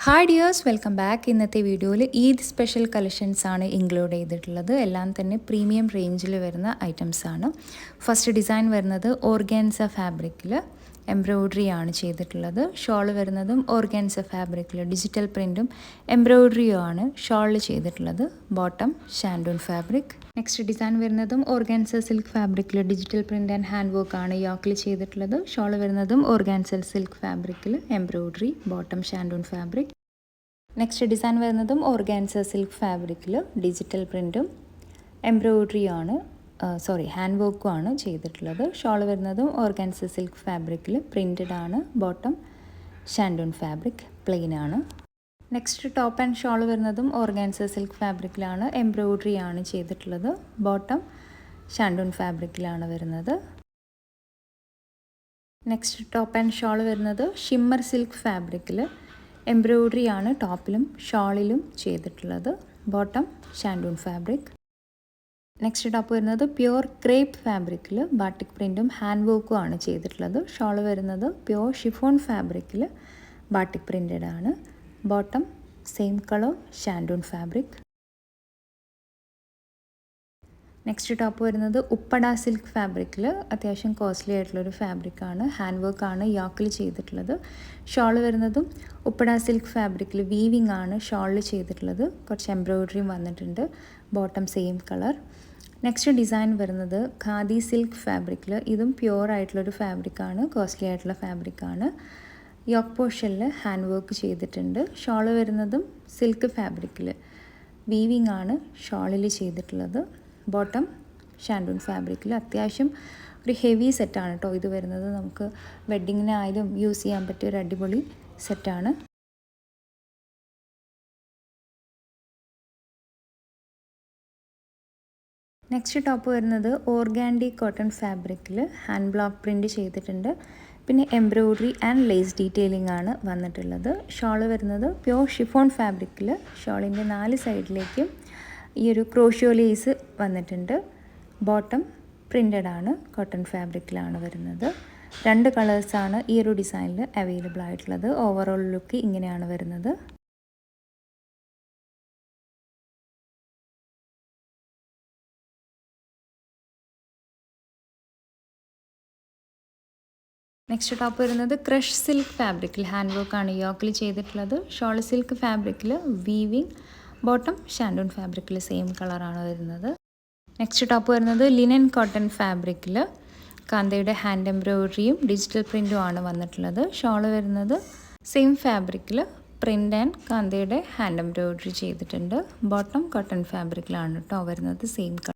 Hi dears, welcome back. ഇന്നത്തെ വീഡിയോയിൽ Eid special collections ആണ് ഇൻക്ലൂഡ് ചെയ്തിട്ടുള്ളത്. എല്ലാം തന്നെ പ്രീമിയം റേഞ്ചിൽ വരുന്ന ഐറ്റംസ് ആണ്. ഫസ്റ്റ് ഡിസൈൻ വരുന്നത് ഓർഗാൻസ ഫാബ്രിക്കിൽ എംബ്രോയ്ഡറി ആണ് ചെയ്തിട്ടുള്ളത്. ഷോൾ വരുന്നതും ഓർഗാൻസ ഫാബ്രിക്കിൽ ഡിജിറ്റൽ പ്രിൻറ്റും എംബ്രോയ്ഡറിയും ആണ് ഷോളിൽ ചെയ്തിട്ടുള്ളത്. Bottom shantoon fabric. Next design വരുന്നതും ഓർഗാൻസ സിൽക്ക് ഫാബ്രിക്കിൽ digital print and hand work ആണ് യോക്കിൽ ചെയ്തിട്ടുള്ളത്. ഷോൾ വരുന്നതും ഓർഗാൻസ സിൽക്ക് ഫാബ്രിക്കിൽ embroidery. Bottom shantoon fabric. Next design വരുന്നതും ഓർഗാൻസ സിൽക്ക് ഫാബ്രിക്കിൽ ഡിജിറ്റൽ പ്രിൻറ്റും എംബ്രോയ്ഡറിയും ആണ് ഹാൻഡ് വർക്കും ആണ് ചെയ്തിട്ടുള്ളത്. ഷോൾ വരുന്നതും ഓർഗാൻസ സിൽക്ക് ഫാബ്രിക്കിൽ പ്രിൻറ്റഡ് ആണ്. ബോട്ടം ഷാൻഡൂൺ ഫാബ്രിക് പ്ലെയിൻ ആണ്. നെക്സ്റ്റ് ടോപ്പ് ആൻഡ് ഷോൾ വരുന്നതും ഓർഗാൻസ സിൽക്ക് ഫാബ്രിക്കിലാണ്. എംബ്രോയ്ഡറി ആണ് ചെയ്തിട്ടുള്ളത്. ബോട്ടം ഷാൻഡൂൺ ഫാബ്രിക്കിലാണ് വരുന്നത്. നെക്സ്റ്റ് ടോപ്പ് ആൻഡ് ഷോൾ വരുന്നത് ഷിമ്മർ സിൽക്ക് ഫാബ്രിക്കിൽ എംബ്രോയ്ഡറി ആണ് ടോപ്പിലും ഷോളിലും ചെയ്തിട്ടുള്ളത്. Bottom shantoon fabric. Next top വരുന്നത് പ്യുവർ ക്രേപ്പ് ഫാബ്രിക്കിൽ ബാട്ടിക് പ്രിൻറ്റും ഹാൻഡ് വർക്കും ആണ് ചെയ്തിട്ടുള്ളത്. ഷോൾ വരുന്നത് പ്യുവർ ഷിഫോൺ ഫാബ്രിക്കിൽ ബാട്ടിക് പ്രിൻറ്റഡ് ആണ്. Bottom same colour shantoon fabric. Next top വരുന്നത് ഉപ്പട സിൽക്ക് ഫാബ്രിക്കിൽ അത്യാവശ്യം കോസ്റ്റ്ലി ആയിട്ടുള്ളൊരു ഫാബ്രിക്കാണ്. ഹാൻഡ് വർക്കാണ് യോക്കിൽ ചെയ്തിട്ടുള്ളത്. ഷോൾ വരുന്നതും ഉപ്പട സിൽക്ക് ഫാബ്രിക്കിൽ വീവിങ് ആണ് ഷോളിൽ ചെയ്തിട്ടുള്ളത്. കുറച്ച് എംബ്രോയ്ഡറിയും വന്നിട്ടുണ്ട്. Bottom same colour. Next design വരുന്നത് ഖാദി സിൽക്ക് ഫാബ്രിക്കിൽ. ഇതും പ്യുവർ ആയിട്ടുള്ളൊരു ഫാബ്രിക്കാണ്, കോസ്റ്റ്ലി ആയിട്ടുള്ള ഫാബ്രിക്കാണ്. യോക്ക് പോർഷനിൽ ഹാൻഡ് വർക്ക് ചെയ്തിട്ടുണ്ട്. ഷോൾ വരുന്നതും സിൽക്ക് ഫാബ്രിക്കിൽ വീവിങ് ആണ് ഷോളിൽ ചെയ്തിട്ടുള്ളത്. ബോട്ടം ഷാൻഡൂൺ ഫാബ്രിക്കിൽ അത്യാവശ്യം ഒരു ഹെവി സെറ്റാണ് കേട്ടോ ഇത് വരുന്നത്. നമുക്ക് വെഡ്ഡിങ്ങിനായാലും യൂസ് ചെയ്യാൻ പറ്റിയ ഒരു അടിപൊളി സെറ്റാണ്. നെക്സ്റ്റ് ടോപ്പ് വരുന്നത് ഓർഗാൻഡി കോട്ടൺ ഫാബ്രിക്കിൽ ഹാൻഡ് ബ്ലോക്ക് പ്രിൻറ്റ് ചെയ്തിട്ടുണ്ട്. പിന്നെ എംബ്രോയ്ഡറി ആൻഡ് ലേസ് ഡീറ്റെയിലിംഗ് ആണ് വന്നിട്ടുള്ളത്. ഷോൾ വരുന്നത് പ്യുവർ ഷിഫോൺ ഫാബ്രിക്കിൽ ഷോളിൻ്റെ 4 സൈഡിലേക്കും ഈ ഒരു ക്രോഷ്യോ ലേസ് വന്നിട്ടുണ്ട്. ബോട്ടം പ്രിൻറ്റഡ് ആണ്, കോട്ടൺ ഫാബ്രിക്കിലാണ് വരുന്നത്. 2 കളേഴ്സാണ് ഈ ഒരു ഡിസൈനിൽ അവൈലബിൾ ആയിട്ടുള്ളത്. ഓവറോൾ ലുക്ക് ഇങ്ങനെയാണ് വരുന്നത്. നെക്സ്റ്റ് ടോപ്പ് വരുന്നത് ക്രഷ് സിൽക്ക് ഫാബ്രിക്കിൽ ഹാൻഡ് വർക്കാണ് യോക്കിൽ ചെയ്തിട്ടുള്ളത്. ഷോൾ സിൽക്ക് ഫാബ്രിക്കിൽ വീവിങ്. ബോട്ടം ഷാൻഡൂൺ ഫാബ്രിക്കിൽ സെയിം കളറാണ് വരുന്നത്. നെക്സ്റ്റ് ടോപ്പ് വരുന്നത് ലിനൻ കോട്ടൺ ഫാബ്രിക്കിൽ കാന്തയുടെ ഹാൻഡ് എംബ്രോയ്ഡറിയും ഡിജിറ്റൽ പ്രിൻറ്റും ആണ് വന്നിട്ടുള്ളത്. ഷോൾ വരുന്നത് സെയിം ഫാബ്രിക്കിൽ പ്രിൻ്റ് ആൻഡ് കാന്തയുടെ ഹാൻഡ് എംബ്രോയ്ഡറി ചെയ്തിട്ടുണ്ട്. ബോട്ടം കോട്ടൺ ഫാബ്രിക്കിലാണ് കേട്ടോ വരുന്നത്. Same colour.